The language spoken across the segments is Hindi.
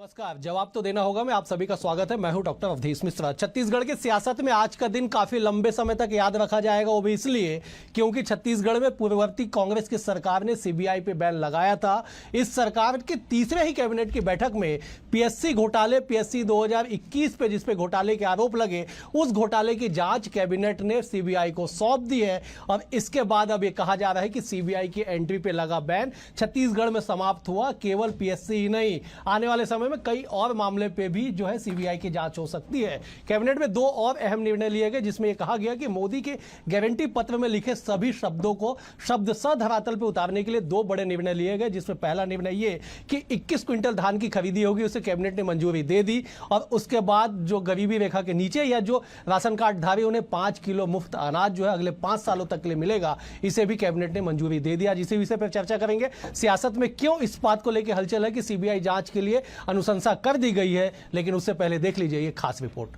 नमस्कार। जवाब तो देना होगा। मैं आप सभी का स्वागत है। मैं हूं डॉक्टर अवधेश मिश्रा। छत्तीसगढ़ की सियासत में आज का दिन काफी लंबे समय तक याद रखा जाएगा, वो भी इसलिए क्योंकि छत्तीसगढ़ में पूर्ववर्ती कांग्रेस की सरकार ने सीबीआई पे बैन लगाया था। इस सरकार के तीसरे ही कैबिनेट की बैठक में पीएससी घोटाले, पीएससी 2021 पे जिस पे घोटाले के आरोप लगे, उस घोटाले की जांच कैबिनेट ने सीबीआई को सौंप दी है। और इसके बाद अब यह कहा जा रहा है कि सीबीआई की एंट्री पे लगा बैन छत्तीसगढ़ में समाप्त हुआ। केवल पीएससी ही नहीं, आने वाले समय में कई और मामले पे भी जो है सीबीआई की जांच हो सकती है। कैबिनेट में दो और अहम निर्णय लिए गए, जिसमें यह कहा गया कि मोदी के गारंटी पत्र में लिखे सभी शब्दों को शब्दशः धरातल पे उतारने के लिए दो बड़े निर्णय लिए गए, जिसमें पहला निर्णय ये कि 21 क्विंटल धान की खरीदी होगी, उसे कैबिनेट ने मंजूरी दे दी। और उसके बाद जो गरीबी रेखा के नीचे या जो राशन कार्ड धारी उन्हें 5 किलो मुफ्त अनाज जो है अगले 5 सालों तक के लिए मिलेगा, इसे भी कैबिनेट ने मंजूरी दे दिया। इसी विषय पर चर्चा करेंगे। सियासत में क्यों इस बात को लेकर हलचल है कि सीबीआई जांच के लिए अनुशंसा कर दी गई है, लेकिन उससे पहले देख लीजिए ये खास रिपोर्ट।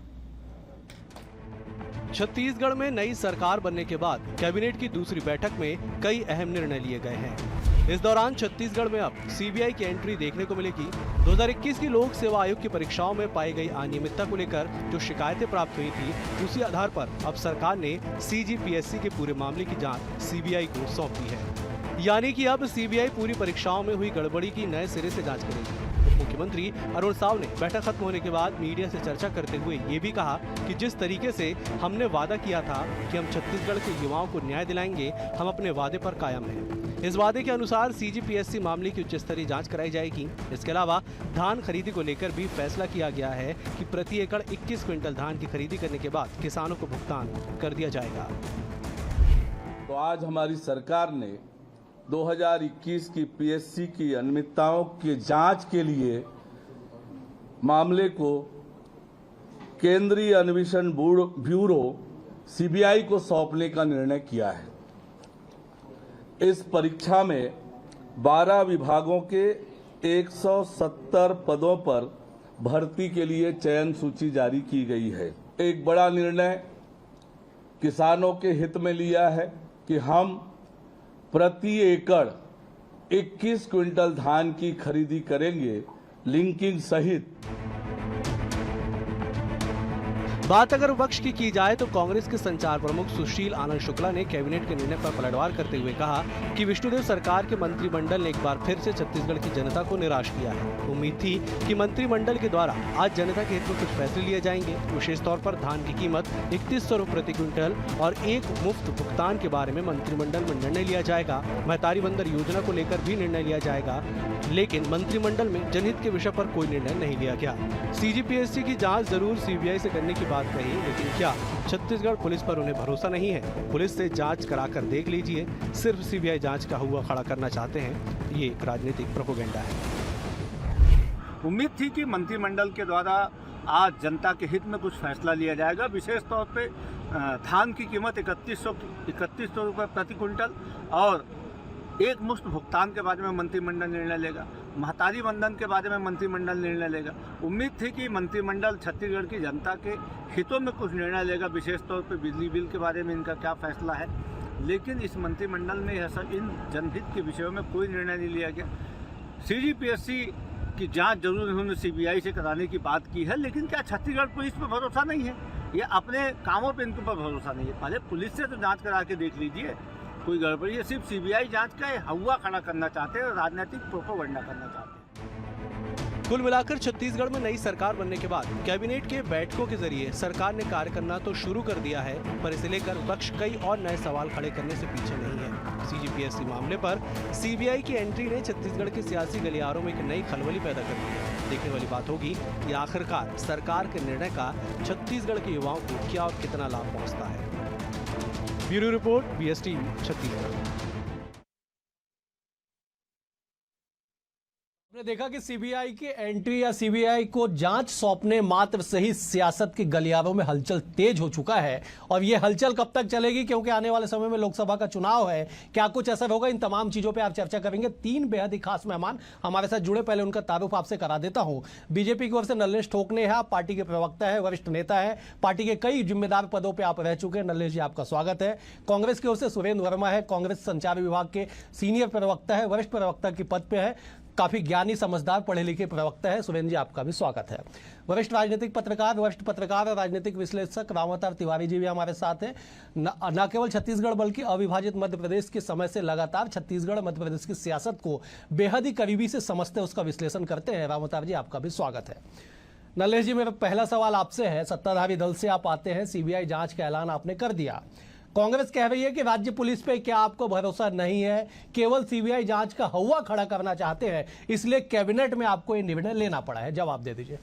छत्तीसगढ़ में नई सरकार बनने के बाद कैबिनेट की दूसरी बैठक में कई अहम निर्णय लिए गए हैं। इस दौरान छत्तीसगढ़ में अब सीबीआई की एंट्री देखने को मिलेगी। 2021 की लोक सेवा आयोग की परीक्षाओं में पाई गई अनियमितता को लेकर जो शिकायतें प्राप्त हुई थी, उसी आधार पर अब सरकार ने सीजीपीएससी के पूरे मामले की जांच सीबीआई को सौंप दी है। यानी कि अब सीबीआई पूरी परीक्षाओं में हुई गड़बड़ी की नए सिरे से जांच करेगी। मुख्यमंत्री अरुण साव ने बैठक खत्म होने के बाद मीडिया से चर्चा करते हुए ये भी कहा कि जिस तरीके से हमने वादा किया था कि हम छत्तीसगढ़ के युवाओं को न्याय दिलाएंगे, हम अपने वादे पर कायम हैं। इस वादे के अनुसार सीजीपीएससी मामले की उच्च स्तरीय जांच कराई जाएगी। इसके अलावा धान खरीदी को लेकर भी फैसला किया गया है कि प्रति एकड़ 21 क्विंटल धान की खरीदी करने के बाद किसानों को भुगतान कर दिया जाएगा। तो आज हमारी सरकार ने 2021 की पीएससी की अनियमितताओं की जांच के लिए मामले को केंद्रीय अन्वेषण ब्यूरो सीबीआई को सौंपने का निर्णय किया है। इस परीक्षा में 12 विभागों के 170 पदों पर भर्ती के लिए चयन सूची जारी की गई है। एक बड़ा निर्णय किसानों के हित में लिया है कि हम प्रति एकड़ 21 क्विंटल धान की खरीदी करेंगे, लिंकिंग सहित। बात अगर विपक्ष की जाए तो कांग्रेस के संचार प्रमुख सुशील आनंद शुक्ला ने कैबिनेट के निर्णय पर पलटवार करते हुए कहा कि विष्णुदेव सरकार के मंत्रिमंडल ने एक बार फिर से छत्तीसगढ़ की जनता को निराश किया है। उम्मीद थी कि मंत्रिमंडल के द्वारा आज जनता के हित में कुछ फैसले लिए जाएंगे। विशेष तौर पर धान की कीमत 3100 रुपये प्रति क्विंटल और एक मुफ्त भुगतान के बारे में मंत्रिमंडल में निर्णय लिया जाएगा। महतारी बंदर योजना को लेकर भी निर्णय लिया जाएगा, लेकिन मंत्रिमंडल में जनहित के विषय पर कोई निर्णय नहीं लिया गया। सीजीपीएससी की जाँच जरूर सीबीआई से करने की बात कही, लेकिन क्या छत्तीसगढ़ पुलिस पर उन्हें भरोसा नहीं है? पुलिस से जांच कराकर देख लीजिए। सिर्फ सीबीआई जांच का हुआ खड़ा करना चाहते हैं। ये एक राजनीतिक प्रोपेगेंडा है। उम्मीद थी कि मंत्रिमंडल के द्वारा आज जनता के हित में कुछ फैसला लिया जाएगा। विशेष तौर पे धान की कीमत 3100 रुपये प्रति क्विंटल और एक मुश्त भुगतान के बारे में मंत्रिमंडल निर्णय लेगा। महतारी बंधन के बारे में मंत्रिमंडल निर्णय लेगा। उम्मीद थी कि मंत्रिमंडल छत्तीसगढ़ की जनता के हितों में कुछ निर्णय लेगा। विशेष तौर पे बिजली बिल के बारे में इनका क्या फैसला है, लेकिन इस मंत्रिमंडल में इन जनहित के विषयों में कोई निर्णय नहीं लिया गया। सीजीपीएससी की जांच जरूर इन्होंने सीबीआई से कराने की बात की है, लेकिन क्या छत्तीसगढ़ पुलिस पर भरोसा नहीं है? या अपने कामों पर इनके ऊपर भरोसा नहीं है? पहले पुलिस से तो जाँच करा के देख लीजिए, कोई गड़बड़ी है। सिर्फ सीबीआई जांच का हवा खड़ा करना चाहते हैं और राजनीतिक प्रोपेगेंडा करना चाहते हैं। कुल मिलाकर छत्तीसगढ़ में नई सरकार बनने के बाद कैबिनेट के बैठकों के जरिए सरकार ने कार्य करना तो शुरू कर दिया है, पर इसे लेकर विपक्ष कई और नए सवाल खड़े करने से पीछे नहीं है। सीजीपीएससी मामले पर सीबीआई की एंट्री ने छत्तीसगढ़ के सियासी गलियारों में एक नई खलबली पैदा कर दी है। देखने वाली बात होगी कि आखिरकार सरकार के निर्णय का छत्तीसगढ़ के युवाओं को क्या और कितना लाभ पहुँचता है। Bureau report, BSTV Chhattisgarh. आपने देखा कि सीबीआई की एंट्री या सीबीआई को जांच सौंपने मात्र से ही सियासत के गलियारों में हलचल तेज हो चुका है। और ये हलचल कब तक चलेगी, क्योंकि आने वाले समय में लोकसभा का चुनाव है। क्या कुछ असर होगा, इन तमाम चीजों पे आप चर्चा करेंगे। 3 बेहद ही खास मेहमान हमारे साथ जुड़े, पहले उनका तारुफ आपसे करा देता हूं। बीजेपी की ओर से नल्लेश ठोकने हैं, आप पार्टी के प्रवक्ता है, वरिष्ठ नेता है, पार्टी के कई जिम्मेदार पदों पर आप रह चुके हैं। नल्लेश जी, आपका स्वागत है। कांग्रेस की ओर से सुरेंद्र वर्मा है, कांग्रेस संचार विभाग के सीनियर प्रवक्ता है, वरिष्ठ प्रवक्ता के पद पे है। काफी ज्ञानी, समझदार, पढ़े लिखे प्रवक्ता है। सुरेंद्र जी, आपका भी स्वागत है। वरिष्ठ राजनीतिक पत्रकार, वरिष्ठ पत्रकार और राजनीतिक विश्लेषक रामावतार तिवारी जी भी हमारे साथ हैं। न केवल छत्तीसगढ़ बल्कि अविभाजित मध्य प्रदेश के समय से लगातार छत्तीसगढ़ मध्य प्रदेश की सियासत को बेहद ही करीबी से समझते, उसका विश्लेषण करते हैं। रामावतार जी, आपका भी स्वागत है। नलेश जी, मेरा पहला सवाल आपसे है। सत्ताधारी दल से आप आते हैं, सीबीआई जांच का ऐलान आपने कर दिया। कांग्रेस कह रही है कि राज्य पुलिस पे क्या आपको भरोसा नहीं है, केवल सीबीआई जांच का हवा खड़ा करना चाहते हैं, इसलिए कैबिनेट में आपको ये निर्णय लेना पड़ा है। जवाब दे दीजिए।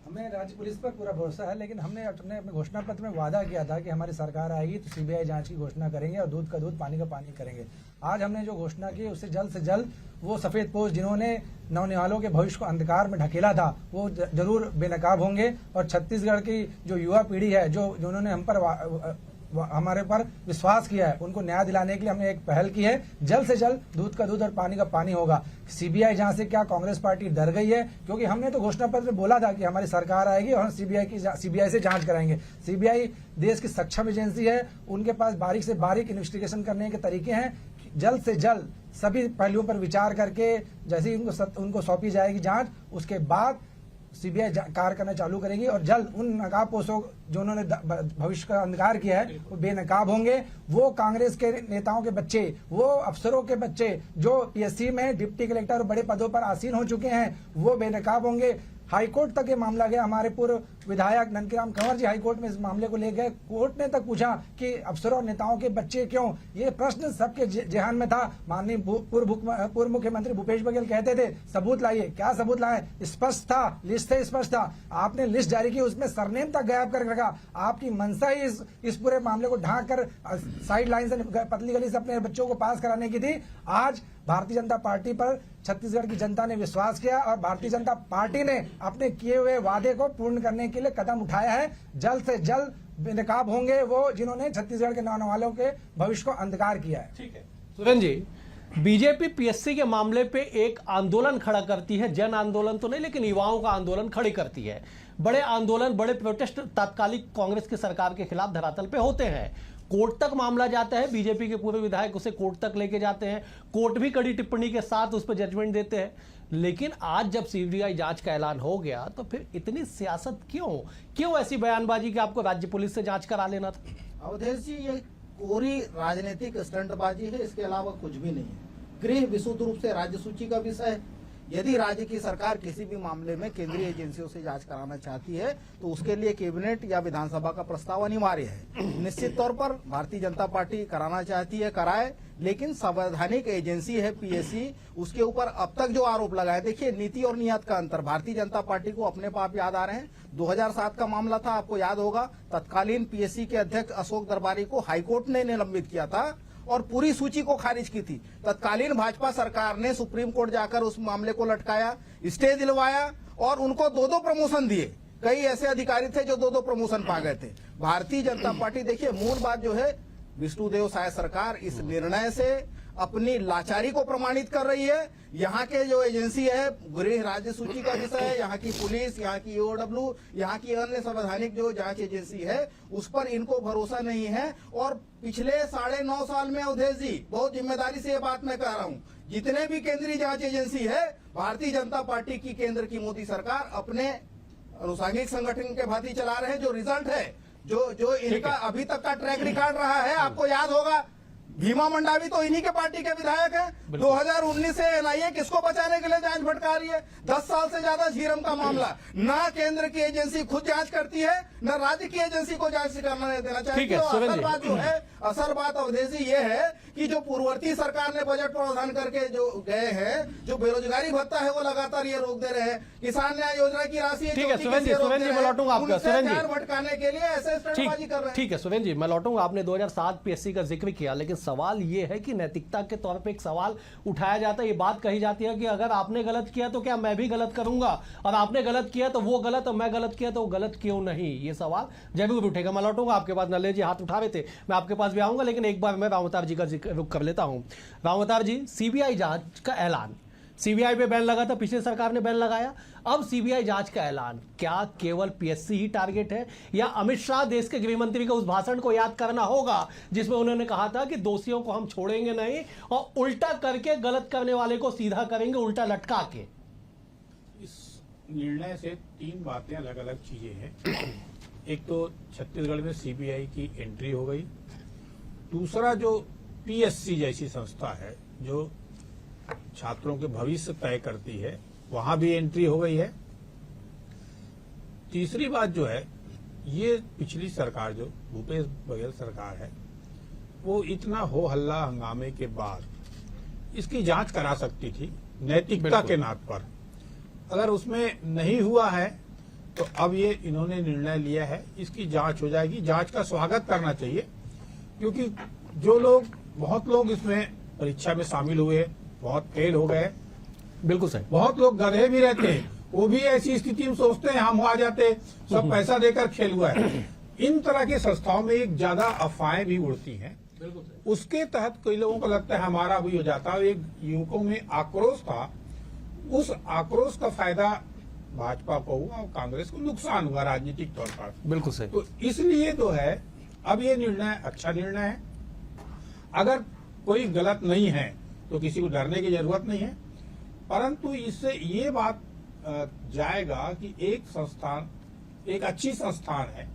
हमें राज्य पुलिस पर पूरा भरोसा है, लेकिन हमने अपने घोषणा पत्र में वादा किया था कि हमारी सरकार आएगी तो सीबीआई जांच की घोषणा करेंगे और दूध का दूध, पानी का पानी करेंगे। आज हमने जो घोषणा की उससे जल्द वो सफेद पोश जिन्होंने नौनिहालों के भविष्य को अंधकार में ढकेला था, वो जरूर बेनकाब होंगे। और छत्तीसगढ़ की जो युवा पीढ़ी है, जो जिन्होंने हम पर हमारे पर विश्वास किया है, उनको न्याय दिलाने के लिए हमने एक पहल की है। जल्द से जल्द दूध का दूध और पानी का पानी होगा। सीबीआई जांच से क्या कांग्रेस पार्टी डर गई है? क्योंकि हमने तो घोषणा पत्र में बोला था कि हमारी सरकार आएगी और हम सीबीआई से जांच कराएंगे। सीबीआई देश की सक्षम एजेंसी है, उनके पास बारीक से बारीक इन्वेस्टिगेशन करने के तरीके हैं। जल्द से जल्द सभी पहलुओं पर विचार करके जैसे ही उनको सौंपी जाएगी जांच, उसके बाद सीबीआई कार्य करना चालू करेगी और जल्द उन नकाबपोशों जो उन्होंने भविष्य का अंधकार किया है वो बेनकाब होंगे। वो कांग्रेस के नेताओं के बच्चे, वो अफसरों के बच्चे जो पीएससी में डिप्टी कलेक्टर और बड़े पदों पर आसीन हो चुके हैं, वो बेनकाब होंगे। हाईकोर्ट तक ये मामला गया। हमारे पूर्व विधायक नंदकीराम कंवर जी हाईकोर्ट में इस मामले को ले गए। कोर्ट ने तक पूछा कि अफसरों और नेताओं के बच्चे क्यों? ये प्रश्न सबके जेहान में था। माननीय पूर्व मुख्यमंत्री भूपेश बघेल कहते थे सबूत लाइए। क्या सबूत लाए? स्पष्ट था, लिस्ट से स्पष्ट था। आपने लिस्ट जारी की, उसमें सरनेम तक गायब कर रखा। आपकी मंशा ही इस पूरे मामले को ढांक कर साइड लाइन से, पतली गली से अपने बच्चों को पास कराने की थी। आज भारतीय जनता पार्टी पर छत्तीसगढ़ की जनता ने विश्वास किया और भारतीय जनता पार्टी ने अपने किए हुए वादे को पूर्ण करने के लिए कदम उठाया है। जल्द से जल्द बेनकाब होंगे वो जिन्होंने छत्तीसगढ़ के नौजवानों के भविष्य को अंधकार किया है। ठीक है सुरेंद्र जी, बीजेपी पीएससी के मामले पे एक आंदोलन खड़ा करती है, जन आंदोलन तो नहीं लेकिन युवाओं का आंदोलन खड़ी करती है। बड़े आंदोलन, बड़े प्रोटेस्ट तात्कालिक कांग्रेस की सरकार के खिलाफ धरातल पे होते हैं। कोर्ट तक मामला जाता है, बीजेपी के पूर्व विधायक उसे कोर्ट तक लेके जाते हैं, कोर्ट भी कड़ी टिप्पणी के साथ उस पर जजमेंट देते हैं। लेकिन आज जब सीबीआई जांच का ऐलान हो गया तो फिर इतनी सियासत क्यों ऐसी बयानबाजी कि आपको राज्य पुलिस से जांच करा लेना था? अवधेश जी, ये पूरी राजनीतिक स्टंटबाजी है, इसके अलावा कुछ भी नहीं है। गृह विशुद्ध रूप से राज्य सूची का विषय है। यदि राज्य की सरकार किसी भी मामले में केंद्रीय एजेंसियों से जांच कराना चाहती है तो उसके लिए कैबिनेट या विधानसभा का प्रस्ताव अनिवार्य है। निश्चित तौर पर भारतीय जनता पार्टी कराना चाहती है, कराए, लेकिन संवैधानिक एजेंसी है पीएससी, उसके ऊपर अब तक जो आरोप लगाए, देखिए नीति और नियत का अंतर भारतीय जनता पार्टी को अपने पाप याद आ रहे हैं। 2007 का मामला था, आपको याद होगा, तत्कालीन पीएससी के अध्यक्ष अशोक दरबारी को हाईकोर्ट ने निलंबित किया था और पूरी सूची को खारिज की थी। तत्कालीन भाजपा सरकार ने सुप्रीम कोर्ट जाकर उस मामले को लटकाया, स्टे दिलवाया और उनको 2-2 प्रमोशन दिए। कई ऐसे अधिकारी थे जो 2-2 प्रमोशन पा गए थे। भारतीय जनता पार्टी, देखिए मूल बात जो है, विष्णुदेव साय सरकार इस निर्णय से अपनी लाचारी को प्रमाणित कर रही है। यहाँ के जो एजेंसी है, गृह राज्य सूची का विषय है, यहाँ की पुलिस, यहाँ की ईओडब्ल्यू, यहाँ की अन्य संवैधानिक जो जांच एजेंसी है, उस पर इनको भरोसा नहीं है। और पिछले 9.5 साल में अवधेश जी, बहुत जिम्मेदारी से ये बात मैं कह रहा हूँ, जितने भी केंद्रीय जांच एजेंसी है, भारतीय जनता पार्टी की केंद्र की मोदी सरकार अपने अनुसांगिक संगठन के भांति चला रहे हैं। जो रिजल्ट है, जो इनका अभी तक का ट्रैक रिकॉर्ड रहा है, आपको याद होगा, भीमा मंडावी तो इन्हीं के पार्टी के विधायक हैं। 2019 से एनआईए किसको बचाने के लिए जांच भटका रही है? 10 साल से ज्यादा झीरम का मामला, ना केंद्र की एजेंसी खुद जांच करती है, न राज्य की एजेंसी को जांच करना नहीं देना चाहिए। तो असल बात जो है, असल बात अवधेश जी ये है कि जो पूर्ववर्ती सरकार ने बजट प्रावधान करके जो गए हैं, जो बेरोजगारी भत्ता है वो लगातार ये रोक दे रहे हैं। किसान न्याय योजना की राशि भटकाने के लिए ऐसे स्टंटबाजी कर रहे हैं। ठीक है सुरेंद्र जी, मैं लौटूंगा। आपने 2007 पीएससी का जिक्र किया, लेकिन सवाल ये है कि नैतिकता के तौर पे एक सवाल उठाया जाता है, ये बात कही जाती है कि अगर आपने गलत किया तो क्या मैं भी गलत करूंगा, और आपने गलत किया तो वो गलत और मैं गलत किया तो वो गलत क्यों नहीं? ये सवाल जरूर उठेगा। मैं लौटूंगा आपके पास। नलेश जी हाथ उठा रहे थे, मैं आपके पास भी आऊंगा, लेकिन एक बार मैं रामावतार जी का रुख कर लेता हूं। रामावतार जी, सीबीआई जांच का ऐलान, सीबीआई पे बैन लगा था, पिछली सरकार ने बैन लगाया। अब सीबीआई जांच का ऐलान, क्या केवल पीएससी ही टारगेट है, या अमित शाह देश के गृह मंत्री के उस भाषण को याद करना होगा जिसमें उन्होंने कहा था कि दोषियों को हम छोड़ेंगे नहीं और उल्टा करके गलत करने वाले को सीधा करेंगे, उल्टा लटका के। इस निर्णय से तीन बातें, अलग अलग चीजें हैं। एक तो छत्तीसगढ़ में सीबीआई की एंट्री हो गई। दूसरा, जो पीएससी जैसी संस्था है जो छात्रों के भविष्य तय करती है, वहां भी एंट्री हो गई है। तीसरी बात जो है, ये पिछली सरकार जो भूपेश बघेल सरकार है, वो इतना हो हल्ला हंगामे के बाद इसकी जांच करा सकती थी नैतिकता के नात पर। अगर उसमें नहीं हुआ है तो अब ये इन्होंने निर्णय लिया है, इसकी जांच हो जाएगी। जांच का स्वागत करना चाहिए, क्योंकि जो लोग, बहुत लोग इसमें परीक्षा में शामिल हुए, बहुत फेल हो गए। बिल्कुल सही। बहुत लोग गधे भी रहते हैं, वो भी ऐसी स्थिति में सोचते हैं हम आ जाते, सब पैसा देकर खेल हुआ है। इन तरह की संस्थाओं में एक ज्यादा अफवाहें भी उड़ती हैं। उसके तहत कई लोगों को लगता है हमारा भी हो जाता है। एक युवकों में आक्रोश था, उस आक्रोश का फायदा भाजपा को हुआ और कांग्रेस को नुकसान हुआ राजनीतिक तौर पर। बिल्कुल सही। तो इसलिए तो है, अब ये निर्णय अच्छा निर्णय है। अगर कोई गलत नहीं है तो किसी को डरने की जरूरत नहीं है, परंतु इससे ये बात जाएगा कि एक संस्थान, एक अच्छी संस्थान है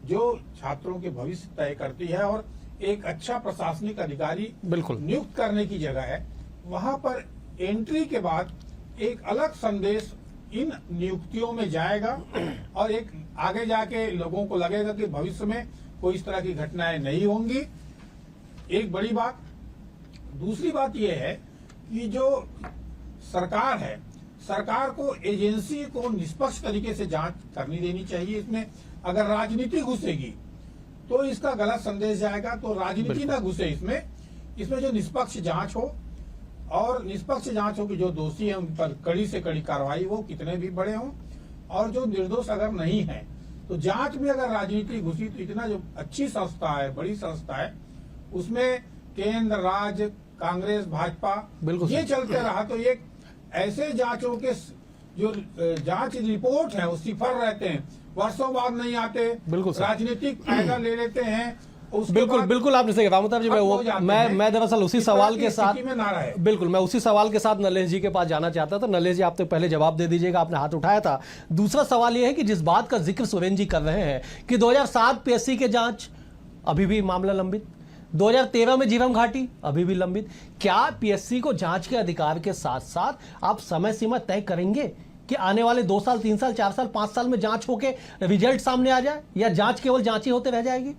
जो छात्रों के भविष्य तय करती है और एक अच्छा प्रशासनिक अधिकारी बिल्कुल नियुक्त करने की जगह है। वहां पर एंट्री के बाद एक अलग संदेश इन नियुक्तियों में जाएगा और एक आगे जाके लोगों को लगेगा कि भविष्य में कोई इस तरह की घटनाएं नहीं होंगी। एक बड़ी बात। दूसरी बात यह है कि जो सरकार है, सरकार को एजेंसी को निष्पक्ष तरीके से जांच करनी देनी चाहिए। इसमें अगर राजनीति घुसेगी तो इसका गलत संदेश जाएगा। तो राजनीति ना घुसे इसमें जो निष्पक्ष जांच हो, और निष्पक्ष जांच हो कि जो दोषी हैं उन पर कड़ी से कड़ी कार्रवाई हो, कितने भी बड़े हों, और जो निर्दोष अगर नहीं है तो जांच में अगर राजनीति घुसी तो इतना जो अच्छी संस्था है, बड़ी संस्था है, उसमें केंद्र, राज्य, कांग्रेस, भाजपा ये चलते रहा तो ये ऐसे जांचों के जो जांच रिपोर्ट है वो सिफर रहते हैं, वर्षों बाद नहीं आते, राजनीतिक फायदा ले लेते हैं। बिल्कुल आपने सही कहा रामोतर जी। मैं दरअसल उसी सवाल के साथ, बिल्कुल मैं उसी सवाल के साथ नलेश जी के पास जाना चाहता था। नलेश जी, आप तो पहले जवाब दे दीजिएगा, आपने हाथ उठाया था। दूसरा सवाल यह है कि जिस बात का जिक्र सुरेंद्र जी कर रहे हैं कि 2007 पीएससी के जांच, अभी भी मामला लंबित, 2013 में झीरम घाटी अभी भी लंबित। क्या पीएससी को जांच के अधिकार के साथ साथ आप समय सीमा तय करेंगे कि आने वाले 2 साल, 3 साल, 4 साल, 5 साल में जांच होके रिजल्ट सामने आ जाए, या जांच केवल जांच ही होते रह जाएगी?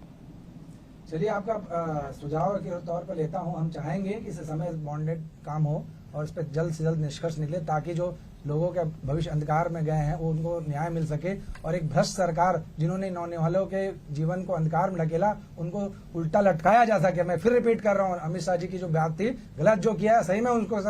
चलिए, आपका सुझाव के तौर पर लेता हूं। हम चाहेंगे कि इस समय बॉन्डेड काम हो और इस पर जल्द से जल्द निष्कर्ष निकले, ताकि जो लोगों के भविष्य अंधकार में गए हैं वो उनको न्याय मिल सके, और एक भ्रष्ट सरकार जिन्होंने नौने वालों के जीवन को अंधकार में ढकेला, उनको उल्टा लटकाया जा सके। मैं फिर रिपीट कर रहा हूँ, अमित शाह जी की जो बात थी, गलत जो किया है सही में उनको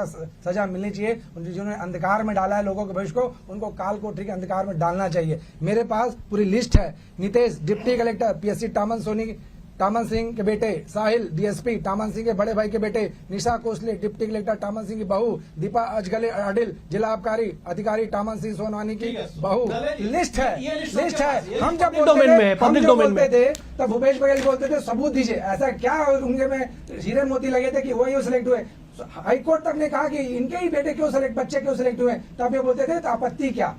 सजा मिलनी चाहिए। जिन्होंने अंधकार में डाला है लोगों के भविष्य को, उनको काल कोठरी के अंधकार में डालना चाहिए। मेरे पास पूरी लिस्ट है। Nitish deputy collector PSC Taman Singh के बेटे, साहिल डीएसपी टामन सिंह के बड़े भाई के बेटे, निशा कोसले डिप्टी कलेक्टर टामन सिंह की बहू, दीपा अजगले अडिल जिला आबकारी अधिकारी टामन सिंह सोनवानी की बहू। लिस्ट है। हम जब बोलते थे तब भूपेश बघेल बोलते थे सबूत दीजिए। ऐसा क्या उनके में हीरे मोती लगे थे कि वही सिलेक्ट हुए? हाईकोर्ट तक ने कहा कि इनके ही बेटे बच्चे क्यों सिलेक्ट हुए, तब ये बोलते थे तो आपत्ति क्या?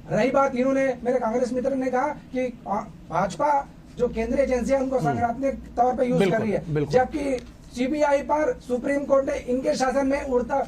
रही बात, इन्होंने, मेरे कांग्रेस मित्र ने कहा कि भाजपा जो केंद्रीय एजेंसी है उनको सांगठनिक तौर पे यूज कर रही है, जबकि सीबीआई पर सुप्रीम कोर्ट ने इनके शासन में उड़ता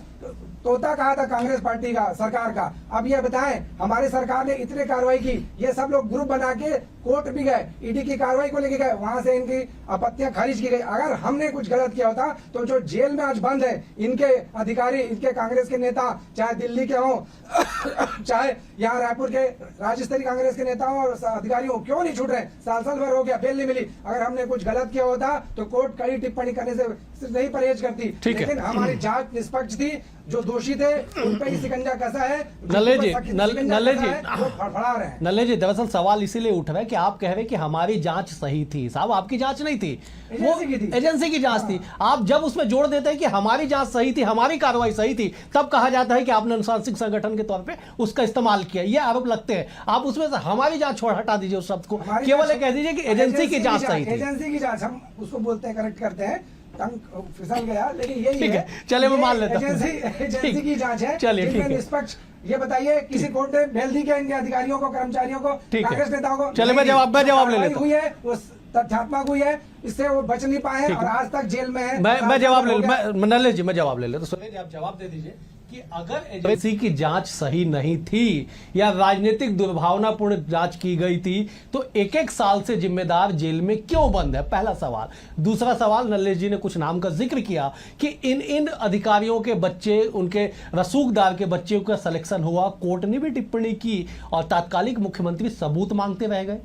तोता कहा था कांग्रेस पार्टी का, सरकार का। अब ये बताएं, हमारी सरकार ने इतने कार्रवाई की, ये सब लोग ग्रुप बना के कोर्ट भी गए, ईडी की कार्रवाई को लेके गए, वहां से इनकी आपत्तियां खारिज की गई। अगर हमने कुछ गलत किया होता तो जो जेल में आज बंद है इनके अधिकारी, इनके कांग्रेस के नेता, चाहे दिल्ली के हों चाहे यहाँ रायपुर के राज्य स्तरीय कांग्रेस के नेता हों और अधिकारी हों, क्यों नहीं छूट रहे? साल भर हो गया, बेल नहीं मिली। अगर हमने कुछ गलत किया होता तो कोर्ट कड़ी टिप्पणी करने से नहीं परहेज करती। लेकिन हमारी जांच निष्पक्ष थी, जो दोषी थे उन पे ही शिकंजा कसा है। नल्ले जी, शिकंजा नल्ले कसा जी, है, वो फड़फड़ा रहे हैं। नल्ले जी, दरअसल सवाल इसीलिए उठ रहा है कि आप कह रहे हैं कि हमारी जांच सही थी। साहब, आपकी जांच नहीं थी, वो एजेंसी की थी। एजेंसी की जांच थी। आप जब उसमें जोड़ देते हैं कि हमारी जांच सही थी, हमारी कार्रवाई सही थी, तब कहा जाता है कि आपने अनुशासनिक संगठन के तौर पे उसका इस्तेमाल किया। ये आरोप लगते हैं। आप उसमें से हमारी जांच छोड़ हटा दीजिए उस शब्द को, केवल ये कह दीजिए कि एजेंसी की जांच सही थी। एजेंसी की जांच, हम उसको बोलते हैं, करेक्ट करते हैं, टंग फिसल गया, लेकिन यही ठीक है, चलिए मैं मान लेता हूं। एजेंसी की जांच है। चलिए, ठीक जिनमें है। निष्पक्ष, ये बताइए किसी कोर्ट ने बेल दी क्या इनके अधिकारियों को, कर्मचारियों को, ठीक है। कांग्रेस नेताओं को? चलिए, मैं नहीं। जवाब ले कार्रवाई लेता हूं। हुई है, वो तथ्यात्मक हुई है, इससे वो बच नहीं पाए और आज तक जेल में है। मैं जवाब ले नल्ले जी, मैं जवाब ले लेता। सुनिए जी, आप जवाब दे दीजिए कि अगर एजेंसी की जांच सही नहीं थी या राजनीतिक दुर्भावनापूर्ण जांच की गई थी तो एक एक साल से जिम्मेदार जेल में क्यों बंद है? पहला सवाल। दूसरा सवाल, नल्ले जी ने कुछ नाम का जिक्र किया कि इन अधिकारियों के बच्चे, उनके रसूखदार के बच्चे का सिलेक्शन हुआ, कोर्ट ने भी टिप्पणी की और तात्कालिक मुख्यमंत्री सबूत मांगते रह गए।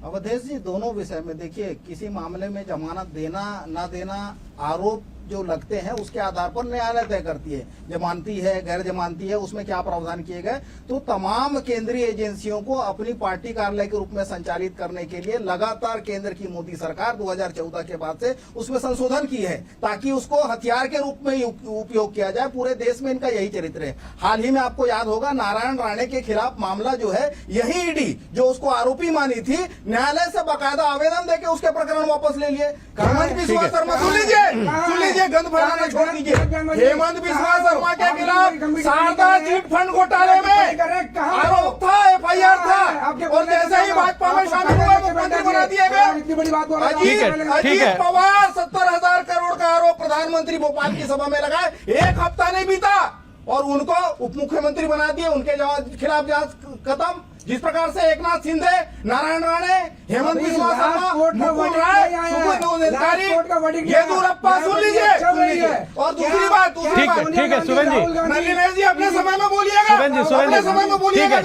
अवधेश जी, दोनों विषय में देखिए, किसी मामले में जमानत देना ना देना, आरोप जो लगते हैं उसके आधार पर न्यायालय तय करती है। जमानती है, गैर जमानती है, उसमें क्या प्रावधान किए गए। तो तमाम केंद्रीय एजेंसियों को अपनी पार्टी कार्यालय के रूप में संचालित करने के लिए लगातार केंद्र की मोदी सरकार 2014 के बाद से उसमें संशोधन की है, ताकि उसको हथियार के रूप में उपयोग किया जाए। पूरे देश में इनका यही चरित्र है। हाल ही में आपको याद होगा, नारायण राणे के खिलाफ मामला जो है, यही ईडी जो उसको आरोपी मानी थी, न्यायालय से बाकायदा आवेदन देके उसके प्रकरण वापस ले लिए। हेमंत बिस्वा शर्मा, सुन लीजिए, गंद फैलाना छोड़ दीजिए। हेमंत बिस्वा शर्मा के खिलाफ शारदा चिट फंड घोटाले में आरोप था, FIR था, और जैसे ही भाजपा में शामिल हुआ मुख्यमंत्री बना दिया गया। इतनी बड़ी बात बोल अजीत पवार 70,000 करोड़ का आरोप प्रधानमंत्री भोपाल की सभा में लगाए, एक हफ्ता नहीं बीता और उनको उप मुख्यमंत्री बना दिए। उनके खिलाफ जांच खत्म। जिस प्रकार से एकनाथ शिंदे, नारायण राणे, हेमंत बिस्वा शर्मा, मुकुल राय, सुब्रत अधिकारी, येदियुरप्पा, सुन लीजिए। और दूसरी बात, ठीक है सुरेंद्र जी, नलिनी जी अपने समय में बोलिएगा, अपने समय में बोलिएगा,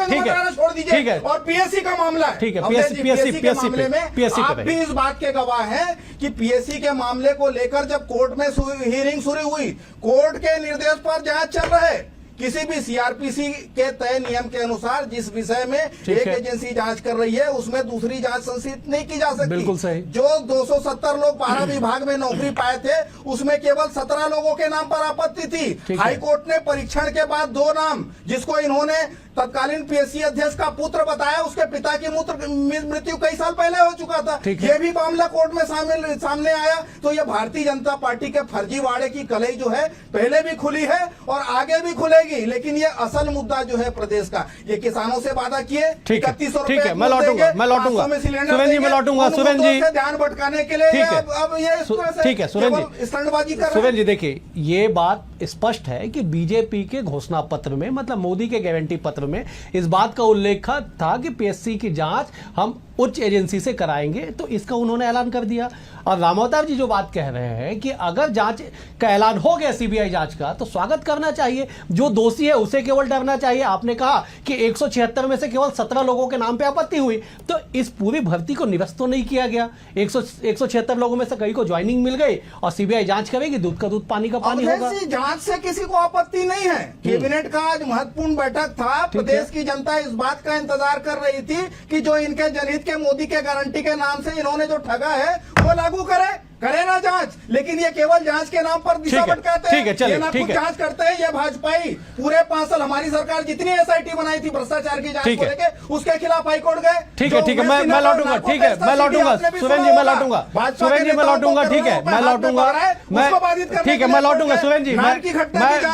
छोड़ दीजिए। और PSC का मामला है, ठीक है, PSC के मामले में PSC आप भी इस बात के गवाह हैं कि PSC के मामले को लेकर जब कोर्ट में हियरिंग शुरू हुई, कोर्ट के निर्देश पर जांच चल रहे, किसी भी CRPC के तय नियम के अनुसार जिस विषय में एक एजेंसी जांच कर रही है, उसमें दूसरी जांच संशोधित नहीं की जा सकती। बिल्कुल सही। जो 270 लोग 12 विभाग में नौकरी पाए थे, उसमें केवल 17 लोगों के नाम पर आपत्ति थी। हाईकोर्ट ने परीक्षण के बाद 2 नाम, जिसको इन्होंने तत्कालीन PSC अध्यक्ष का पुत्र बताया, उसके पिता की मृत्यु कई साल पहले हो चुका था, ये भी मामला कोर्ट में सामने आया। तो ये भारतीय जनता पार्टी के फर्जीवाड़े की कलई जो है, पहले भी खुली है और आगे भी खुलेगी। लेकिन ये असल मुद्दा जो है प्रदेश का, ये किसानों से वादा किए 3100 रुपए, मैं लौटूंगा सुरेंद्र जी, मैं लौटूंगा सुरेंद्र जी, ध्यान भटकाने के लिए अब ये ठीक है सुरेंद्र जी, स्टंटबाजी कर रहे हैं। सुरेंद्र जी, देखिए, ये बात स्पष्ट है कि बीजेपी के घोषणा पत्र में, मतलब मोदी के गारंटी पत्र में इस बात का उल्लेख था कि PSC की जांच हम उच्च एजेंसी से कराएंगे, तो इसका उन्होंने ऐलान कर दिया। और रामावतार जी जो बात कह रहे हैं कि अगर जांच का ऐलान हो गया CBI जांच का, तो स्वागत करना चाहिए। जो दोषी है उसे केवल डरना चाहिए। आपने कहा कि 176 में से केवल 17 लोगों के नाम पे आपत्ति हुई, तो इस पूरी भर्ती को निरस्त तो नहीं किया गया। 176 लोगों में से कई को ज्वाइनिंग मिल गई और CBI जांच करेगी, दूध का दूध पानी का पानी होगा। जांच से किसी को आपत्ति नहीं है। कैबिनेट का आज महत्वपूर्ण बैठक था। प्रदेश की जनता इस बात का इंतजार कर रही थी कि जो इनके जनहित के मोदी के गारंटी के नाम से इन्होंने जो ठगा है वो लागू करे ना जांच। लेकिन ये केवल जांच के नाम पर दिशा भटकाते हैं। ये ना कुछ जांच करते हैं। ये भाजपाई पूरे 5 साल हमारी सरकार जितनी SIT बनाई थी भ्रष्टाचार की जांच को लेके, उसके खिलाफ हाईकोर्ट गए। ठीक है, मैं लौटूंगा। ठीक है, मैं लौटूंगा सुरेंद्र जी, मैं लौटूंगा सुरेंद्र जी, मैं लौटूंगा। ठीक है, मैं लौटूंगा, ठीक है, मैं लौटूंगा सुरेंद्र जी,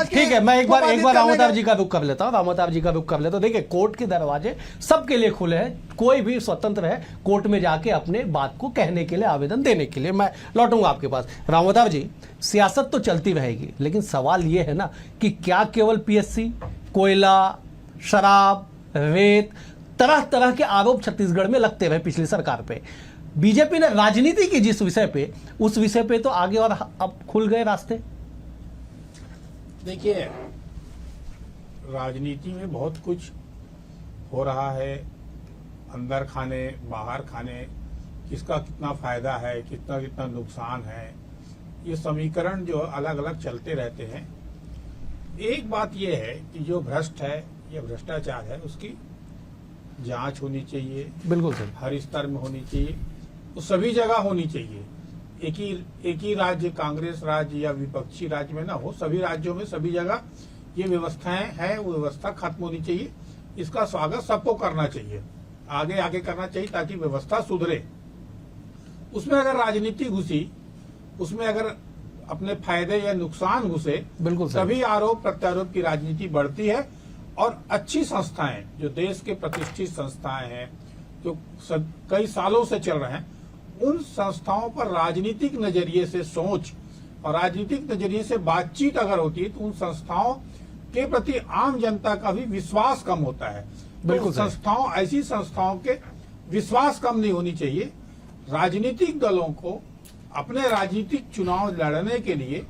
ठीक है, मैं एक बार रामावतार जी का रुख कर लेता हूँ। देखिए, कोर्ट के दरवाजे सबके लिए खुले हैं, कोई भी स्वतंत्र है कोर्ट में जाके अपने बात को कहने के लिए, आवेदन देने के लिए। मैं लौटूंगा आपके पास। रामावतार जी, सियासत तो चलती रहेगी, लेकिन सवाल यह है ना कि क्या केवल PSC, कोयला, शराब, रेत, तरह तरह के आरोप छत्तीसगढ़ में लगते रहे पिछली सरकार पे। बीजेपी ने राजनीति की जिस विषय पे, उस विषय पे तो आगे और अब खुल गए रास्ते। देखिए, राजनीति में बहुत कुछ हो रहा है, अंदर खाने बाहर खाने, किसका कितना फायदा है, कितना नुकसान है, ये समीकरण जो अलग अलग चलते रहते हैं। एक बात यह है कि जो भ्रष्ट है या भ्रष्टाचार है उसकी जांच होनी चाहिए, बिल्कुल सर। हर स्तर में होनी चाहिए, वो सभी जगह होनी चाहिए। एक ही राज्य, कांग्रेस राज्य या विपक्षी राज्य में ना हो, सभी राज्यों में सभी जगह ये व्यवस्थाएं है, वो व्यवस्था खत्म होनी चाहिए। इसका स्वागत सबको करना चाहिए, आगे आगे करना चाहिए ताकि व्यवस्था सुधरे। उसमें अगर राजनीति घुसी, उसमें अगर अपने फायदे या नुकसान घुसे, बिल्कुल सही। तभी आरोप प्रत्यारोप की राजनीति बढ़ती है। और अच्छी संस्थाएं, जो देश के प्रतिष्ठित संस्थाएं हैं, जो कई सालों से चल रहे हैं, उन संस्थाओं पर राजनीतिक नजरिए से सोच और राजनीतिक नजरिए से बातचीत अगर होती है तो उन संस्थाओं के प्रति आम जनता का भी विश्वास कम होता है। बिल्कुल तो सही। ऐसी संस्थाओं के विश्वास कम नहीं होनी चाहिए। राजनीतिक दलों को अपने राजनीतिक चुनाव लड़ने के लिए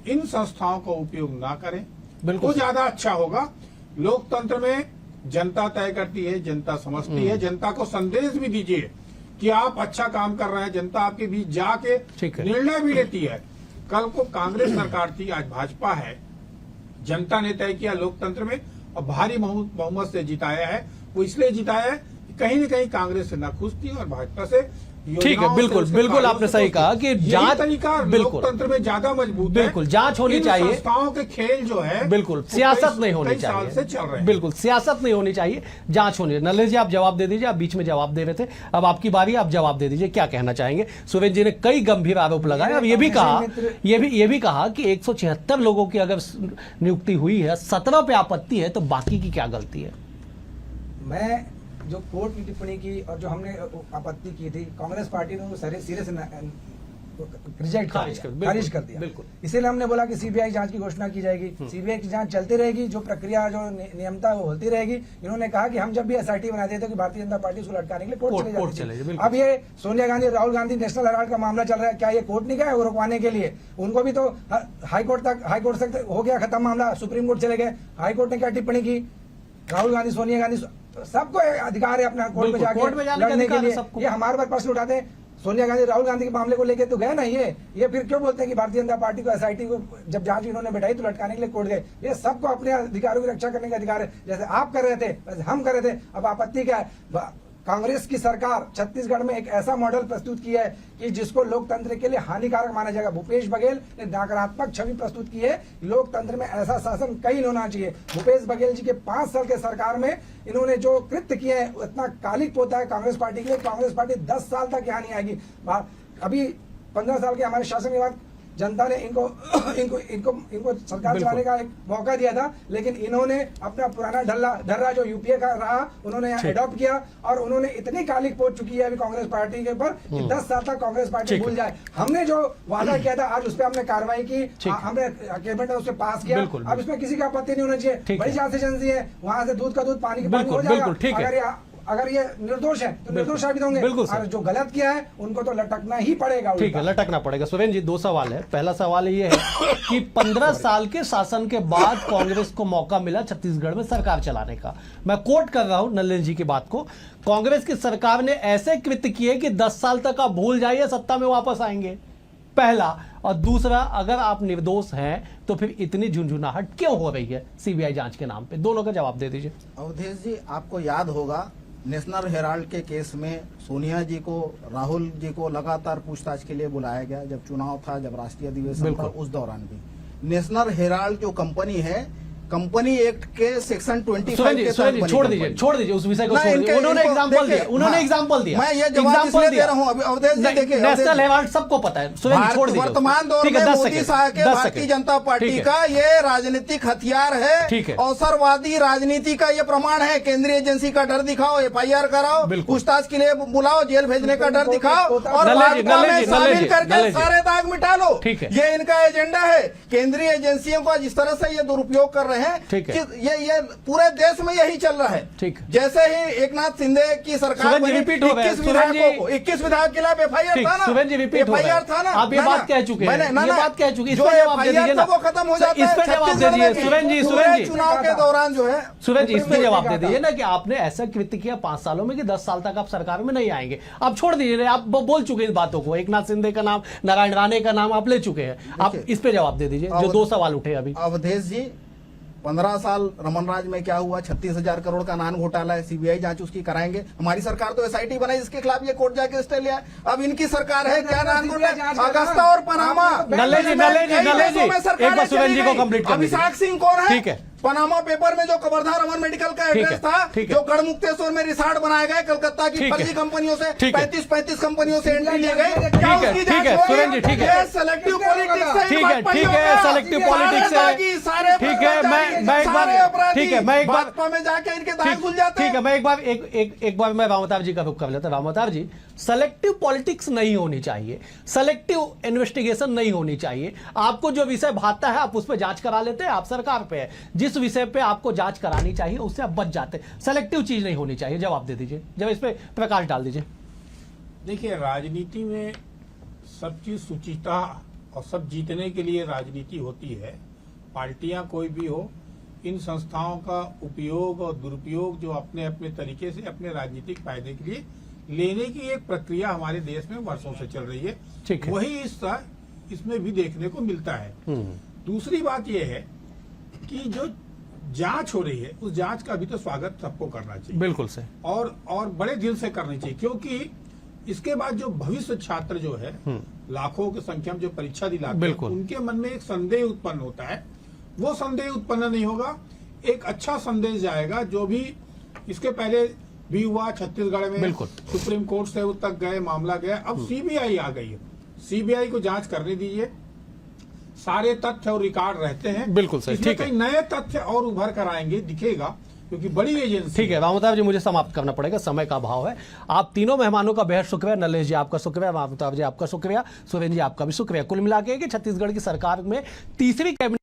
इन संस्थाओं का उपयोग ना करें, बिल्कुल तो ज्यादा अच्छा होगा। लोकतंत्र में जनता तय करती है, जनता समझती है। जनता को संदेश भी दीजिए कि आप अच्छा काम कर रहे हैं, जनता आपके बीच जाके ठीक है। निर्णय भी लेती है। कल को कांग्रेस सरकार थी, आज भाजपा है, जनता ने तय किया लोकतंत्र में और भारी बहुमत से जिताया है। वो इसलिए जिताया है कि कहीं न कहीं कांग्रेस से नाखुश थी और भाजपा से ठीक है, बिल्कुल बिल्कुल आपने सही कहा कि जांच, तरीका बिल्कुल लोकतंत्र में ज्यादा मजबूत है। बिल्कुल जांच होनी इन चाहिए। संस्थाओं के खेल जो है, बिल्कुल वो सियासत नहीं होनी कई साल से चल चाहिए, रहे हैं। बिल्कुल सियासत नहीं होनी चाहिए, जांच होनी। नलेश जी आप जवाब दे दीजिए, आप बीच में जवाब दे रहे थे, अब आपकी बारी, आप जवाब दे दीजिए, क्या कहना चाहेंगे। सुरेश जी ने कई गंभीर आरोप लगाए, अब ये भी कहा कि 176 लोगों की अगर नियुक्ति हुई है, 17 पे आपत्ति है, तो बाकी की क्या गलती है? मैं जो कोर्ट की टिप्पणी की और जो हमने आपत्ति की थी, कांग्रेस पार्टी ने सीरियस रिजेक्ट खारिज कर दिया। बिल्कुल। इसीलिए हमने बोला कि सीबीआई जांच की घोषणा की जाएगी, सीबीआई की जांच चलती रहेगी, जो प्रक्रिया जो नियमता है वो होती रहेगी। इन्होंने कहा कि हम जब भी एसआईटी बनाते थे कि भारतीय जनता पार्टी उसको लटकाने के लिए कोर्ट चले जाती थी। अब ये सोनिया गांधी, राहुल गांधी, नेशनल हेराल्ड का मामला चल रहा है, क्या ये कोर्ट नहीं गया वो रुकवाने के लिए? उनको भी तो हाईकोर्ट तक हो गया खत्म मामला, सुप्रीम कोर्ट चले गए, हाईकोर्ट ने क्या टिप्पणी की? राहुल गांधी, सोनिया गांधी, सबको अधिकार है अपना कोर्ट में जाके लड़ने के लिए। ये हमारे पर प्रश्न उठाते हैं, सोनिया गांधी, राहुल गांधी के मामले को लेके तो गए ना ये फिर क्यों बोलते हैं कि भारतीय जनता पार्टी को, एसआईटी को जब जांच इन्होंने बैठाई तो लटकाने के लिए कोर्ट गए? ये सबको अपने अधिकारों की रक्षा करने का अधिकार है, जैसे आप कर रहे थे वैसे हम कर रहे थे। अब आपत्ति क्या है? कांग्रेस की सरकार छत्तीसगढ़ में एक ऐसा मॉडल प्रस्तुत किया है कि जिसको लोकतंत्र के लिए हानिकारक माना जाएगा। भूपेश बघेल ने नकारात्मक छवि प्रस्तुत की है, लोकतंत्र में ऐसा शासन कहीं नहीं होना चाहिए। भूपेश बघेल जी के 5 साल के सरकार में इन्होंने जो कृत्य किए हैं इतना कालिक पोता है कांग्रेस पार्टी के लिए। कांग्रेस पार्टी 10 साल तक यहाँ नहीं आएगी। अभी 15 साल के हमारे शासन के बाद जनता ने इनको सरकार चलाने का एक मौका दिया था, लेकिन इन्होंने अपना पुराना ढर्रा जो यूपीए का रहा उन्होंने अडॉप्ट किया और उन्होंने इतनी कालिक पोत चुकी है अभी कांग्रेस पार्टी के ऊपर कि 10 साल तक कांग्रेस पार्टी भूल जाए। हमने जो वादा किया था आज उस पर हमने कार्रवाई की, हमने कैबिनेट ने उसे पास किया। अब इसमें किसी का आपत्ति नहीं होना चाहिए। बड़ी जांच एजेंसी है, वहां से दूध का दूध पानी का पानी हो जाएगा। अगर ये निर्दोष है तो निर्दोष साबित होंगे, और जो गलत किया है उनको तो लटकना ही पड़ेगा। ठीक है, लटकना पड़ेगा। सुरेंद्र जी 2 सवाल है। पहला सवाल ये है कि 15 साल के शासन के बाद कांग्रेस को मौका मिला छत्तीसगढ़ में सरकार चलाने का। मैं कोट कर रहा हूं नलिन जी की बात को, कांग्रेस की सरकार ने ऐसे कृत्य किए कि 10 साल तक आप भूल जाइए, सत्ता में वापस आएंगे, पहला। और दूसरा, अगर आप निर्दोष हैं तो फिर इतनी झुंझुनाहट क्यों हो रही है सीबीआई जांच के नाम पे? दोनों का जवाब दे दीजिए। अवधेश जी, आपको याद होगा नेशनल हेराल्ड के केस में सोनिया जी को, राहुल जी को लगातार पूछताछ के लिए बुलाया गया जब चुनाव था, जब राष्ट्रीय अधिवेशन था, उस दौरान भी। नेशनल हेराल्ड जो कंपनी है, कंपनी एक्ट के सेक्शन 25 के तहत छोड़ दीजिए उस विषय को, छोड़ दीजिए। उन्होंने एग्जांपल दिया, मैं ये जवाब इसलिए दे रहा हूं। अभी अवधेश जी देखिए, नेशनल हेराल्ड सबको पता है। छोड़ दीजिए। वर्तमान दौर में मोदी साहब के भारतीय जनता पार्टी का ये राजनीतिक हथियार है, अवसरवादी राजनीति का ये प्रमाण है। केंद्रीय एजेंसी का डर दिखाओ, FIR कराओ, पूछताछ के लिए बुलाओ, जेल भेजने का डर दिखाओ और भाजपा में शामिल करके सारे दाग मिटा लो। ये इनका एजेंडा है। केंद्रीय एजेंसियों का जिस तरह से ये दुरुपयोग कर रहे हैं, ये पूरे देश में यही चल रहा है। जैसे ही एकनाथ शिंदे की सरकार बनी, 21 विधायकों के खिलाफ FIR था ना, आप ये बात कह चुके हैं, जो FIR था वो खत्म हो जाता है। इस पे जवाब दे दीजिए सुरेंद्र जी, चुनाव के दौरान जो है, सुरेंद्र जी इस पे जवाब दे दीजिए ना कि आपने ऐसा कृत्य किया 5 सालों में कि 10 साल तक आप सरकार में नहीं आएंगे। आप छोड़ दीजिए, आप बोल चुके इन बातों को, एकनाथ शिंदे का नाम, नारायण राणे का नाम आप ले चुके हैं। आप इस पे जवाब दे दीजिए जो 2 सवाल उठे अभी। अवधेश जी, 15 साल रमन राज में क्या हुआ, 36,000 करोड़ का नान घोटाला है, सीबीआई जांच उसकी कराएंगे। हमारी सरकार तो एसआईटी बनाई, इसके खिलाफ ये कोर्ट जाके स्टे लिया। अब इनकी सरकार है, क्या नान घोटाला, अगस्ता और पनामा। नल्ले जी एक बार सुरेंद्र जी को कंप्लीट कर दीजिए। अभिषेक सिंह कौन है? ठीक है। पनामा पेपर में जो कवर्धा रमन मेडिकल का एड्रेस था, जो गढ़मुक्तेश्वर में रिसॉर्ट बनाया गया, कलकत्ता की फर्जी कंपनियों से 35 कंपनियों से एंट्री लिए गए। क्या उसकी जांच हो सुरेंद्र जी, ठीक है। सेलेक्टिव पॉलिटिक्स है, ठीक है, सेलेक्टिव पॉलिटिक्स है। ठीक है, मैं एक बार भाजपा में जाके इनके दाग खुल जाते हैं। ठीक है, मैं एक बार मैं रामावतार जी का रुख कर लेता। रामावतार जी, सेलेक्टिव पॉलिटिक्स नहीं होनी चाहिए, सेलेक्टिव इन्वेस्टिगेशन नहीं होनी चाहिए। आपको जो विषय भाता है आप उस पर जांच करा लेते हैं, आप सरकार पे है। जिस विषय पे आपको जांच करानी चाहिए उससे आप बच जाते हैं। सेलेक्टिव चीज नहीं होनी चाहिए। जवाब दे दीजिए, जब इस पे प्रकाश डाल दीजिए। देखिए, राजनीति में सब चीज सुचिता और सब जीतने के लिए राजनीति होती है। पार्टियां कोई भी हो, इन संस्थाओं का उपयोग और दुरुपयोग जो अपने अपने तरीके से अपने राजनीतिक फायदे के लिए लेने की एक प्रक्रिया हमारे देश में वर्षों से चल रही है। ठीक है। वही इसमें भी देखने को मिलता है। दूसरी बात यह है कि जो जांच हो रही है उस जांच का भी तो स्वागत सबको करना चाहिए। बिल्कुल से और बड़े दिल से करनी चाहिए, क्योंकि इसके बाद जो भविष्य छात्र जो है लाखों की संख्या में जो परीक्षा दिलाते हैं, उनके मन में एक संदेह उत्पन्न होता है। वो संदेह उत्पन्न नहीं होगा, एक अच्छा संदेश जाएगा। जो भी इसके पहले भी हुआ छत्तीसगढ़ में, सुप्रीम कोर्ट से तक गए, मामला गया, अब सीबीआई आ गई है। सीबीआई को जांच करने दीजिए, सारे तथ्य और रिकॉर्ड रहते हैं। बिल्कुल सही, ठीक है। नए तथ्य और उभर कर आएंगे, दिखेगा, क्योंकि बड़ी एजेंसी। ठीक है रामावतार जी, मुझे समाप्त करना पड़ेगा, समय का अभाव है। आप तीनों मेहमानों का बेहद शुक्रिया। नल्लेश जी आपका शुक्रिया, रामावतार जी आपका शुक्रिया, सुरेंद्र जी आपका भी शुक्रिया। कुल मिला के छत्तीसगढ़ की सरकार में तीसरी कैबिनेट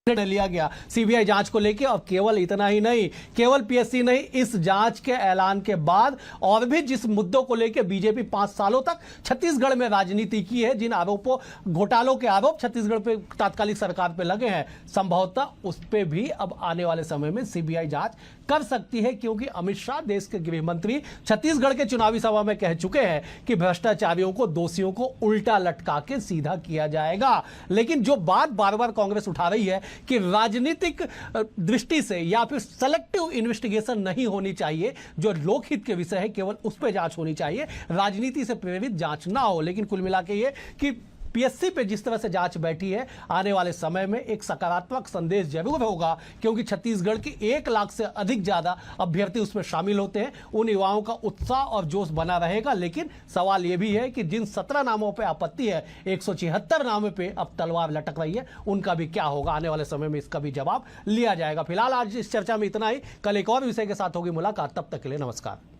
लिया गया सीबीआई जांच को लेकर। और केवल इतना ही नहीं, केवल पीएससी नहीं, इस जांच के ऐलान के बाद और भी जिस मुद्दों को लेकर बीजेपी 5 सालों तक छत्तीसगढ़ में राजनीति की है, जिन आरोपों घोटालों के आरोप छत्तीसगढ़ पे तात्कालिक सरकार पे लगे हैं, संभवतः उस पे भी अब आने वाले समय में सीबीआई जांच कर सकती है। क्योंकि अमित शाह देश के गृह मंत्री छत्तीसगढ़ के चुनावी सभा में कह चुके हैं कि भ्रष्टाचारियों को, दोषियों को उल्टा लटका के सीधा किया जाएगा। लेकिन जो बात बार बार कांग्रेस उठा रही है कि राजनीतिक दृष्टि से या फिर सेलेक्टिव इन्वेस्टिगेशन नहीं होनी चाहिए, जो लोकहित के विषय है केवल उस पर जांच होनी चाहिए, राजनीति से प्रेरित जांच ना हो। लेकिन कुल मिला के ये कि पीएससी पे जिस तरह से जांच बैठी है, आने वाले समय में एक सकारात्मक संदेश जरूर होगा। क्योंकि छत्तीसगढ़ की 1 लाख से अधिक ज्यादा अभ्यर्थी उसमें शामिल होते हैं, उन युवाओं का उत्साह और जोश बना रहेगा। लेकिन सवाल यह भी है कि जिन 17 नामों पे आपत्ति है, 176 नामों पे अब तलवार लटक रही है, उनका भी क्या होगा आने वाले समय में, इसका भी जवाब लिया जाएगा। फिलहाल आज इस चर्चा में इतना ही। कल एक और विषय के साथ होगी मुलाकात, तब तक के लिए नमस्कार।